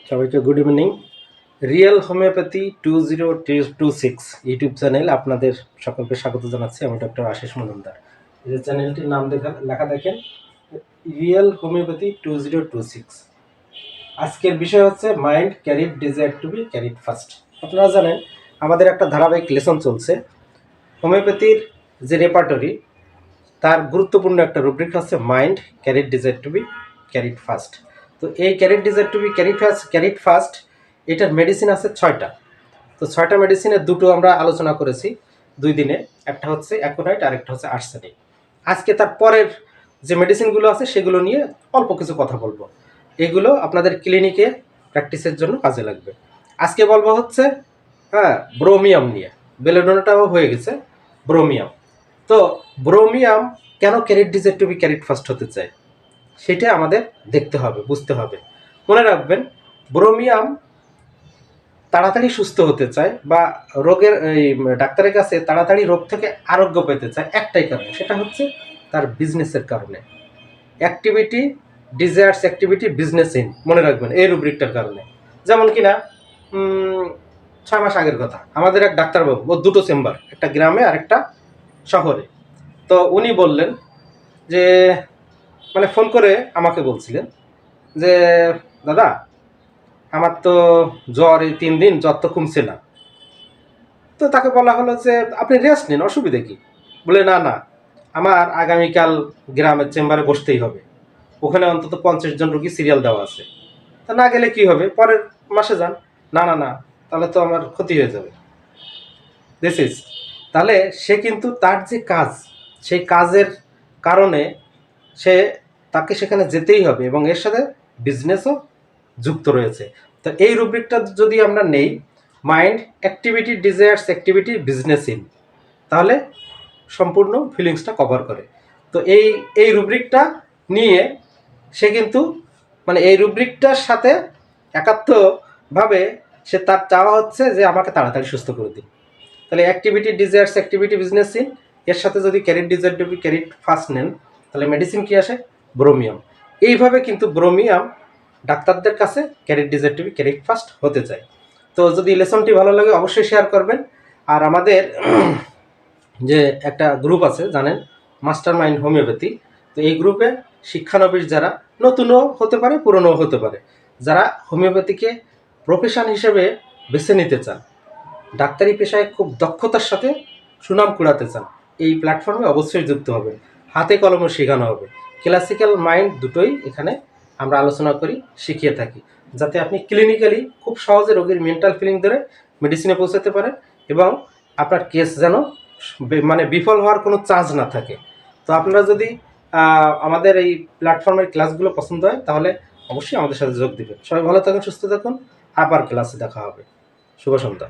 সবাইকে good evening. Real homeopathy 2026 YouTube channel আপনাদের সকলকে স্বাগত জানাচ্ছি। আমি ডক্টর আশিস মজুমদার। এই যে চ্যানেলটির নাম লেখা দেখেন, রিয়েল হোমিওপ্যাথি 2026। আজকের বিষয় হচ্ছে mind carried desire to be carried first. আপনারা জানেন আমাদের একটা ধারাবাহিক লেসন চলছে। হোমিওপ্যাথির যে রেপার্টরি, তার গুরুত্বপূর্ণ একটা রুব্রিক হচ্ছে mind carried desire to be carried first. তো এই carried desire to be carried first এটার মেডিসিন আছে 6টা। তো 6টা মেডিসিনের দুটো আমরা আলোচনা করেছি 2 দিনে, একটা হচ্ছে অ্যাকোনাইট আর একটা হচ্ছে আর্সেনিক। আজকে তার পরের যে মেডিসিনগুলো আছে সেগুলো নিয়ে অল্প কিছু কথা বলবো। এগুলো আপনাদের ক্লিনিকে প্র্যাকটিসের জন্য কাজে লাগবে। আজকে বলবো হচ্ছে ব্রোমিয়াম নিয়ে। বেলেডোনাটাও হয়ে গেছে, ব্রোমিয়াম। তো ব্রোমিয়াম কেন carried desire to be carried first হতে চায় সেটা আমাদের দেখতে হবে, বুঝতে হবে। মনে রাখবেন, ব্রোমিয়াম তাড়াতাড়ি সুস্থ হতে চায় বা রোগের ডাক্তারের কাছে তাড়াতাড়ি রোগ থেকে আরোগ্য পেতে চায় একটাই কারণে, সেটা হচ্ছে তার বিজনেসের কারণে। Activity desires activity business in, মনে রাখবেন এই রুব্রিকটার কারণে। যেমন কিনা 6 মাস আগের কথা, আমাদের এক ডাক্তারবাবু, ও 2টো চেম্বার, একটা গ্রামে আর একটা শহরে। তো উনি বললেন যে, মানে ফোন করে আমাকে বলছিলেন যে, দাদা আমার তো জ্বর, এই 3 দিন জ্বর তো কমছে না। তো তাকে বলা হলো যে আপনি রেস্ট নিন, অসুবিধা কি? বলে না না, আমার আগামীকাল গ্রামের চেম্বারে বসতেই হবে, ওখানে অন্তত 50 জন রোগী সিরিয়াল দেওয়া আছে। তা না গেলে কি হবে, পরের মাসে যান। না না না, তাহলে তো আমার ক্ষতি হয়ে যাবে। দিস ইজ, তাহলে সে কিন্তু তার যে কাজ, সেই কাজের কারণে তাকে সেখানে যেতেই হবে এবং এর সাথে বিজনেসও যুক্ত রয়েছে। তো এই রুব্রিকটা যদি আমরা নেই, mind activity desires activity business in, তাহলে সম্পূর্ণ ফিলিংসটা কভার করে। তো এই রুব্রিকটা নিয়ে সে কিন্তু, মানে এই রুব্রিকটার সাথে একাত্মভাবে সে তার চাওয়া হচ্ছে যে আমাকে তাড়াতাড়ি সুস্থ করে দিন। তাহলে activity desires activity business in, এর সাথে যদি carried desire to be carried first নেন, তাহলে মেডিসিন কি আসে? ব্রোমিয়াম। এইভাবে কিন্তু ব্রোমিয়াম ডাক্তারদের কাছে carried desire to be carried first হতে চায়। তো যদি লেসনটি ভালো লাগে অবশ্যই শেয়ার করবেন। আর আমাদের যে একটা গ্রুপ আছে জানেন, মাস্টার মাইন্ড হোমিওপ্যাথি। তো এই গ্রুপে শিক্ষানবিশ যারা, নতুনও হতে পারে পুরনোও হতে পারে, যারা হোমিওপ্যাথিকে প্রফেশন হিসেবে বেছে নিতে চান, ডাক্তারি পেশায় খুব দক্ষতার সাথে সুনাম কুড়াতে চান, এই প্ল্যাটফর্মে অবশ্যই যুক্ত হবেন। হাতে কলমে শেখানো হবে। ক্লাসিক্যাল মাইন্ড দুটোই এখানে আমরা আলোচনা করি, শিখিয়ে থাকি, যাতে আপনি ক্লিনিক্যালি খুব সহজে রোগীর মেন্টাল ফিলিং ধরে মেডিসিনে পৌঁছাতে পারেন এবং আপনার কেস যেন মানে বিফল হওয়ার কোনো চান্স না থাকে। তো আপনারা যদি আমাদের এই প্ল্যাটফর্মের ক্লাসগুলো পছন্দ হয় তাহলে অবশ্যই আমাদের সাথে যোগ দিবেন। সবাই ভালো থাকুন, সুস্থ থাকুন, আবার ক্লাসে দেখা হবে। শুভ সন্ধ্যা।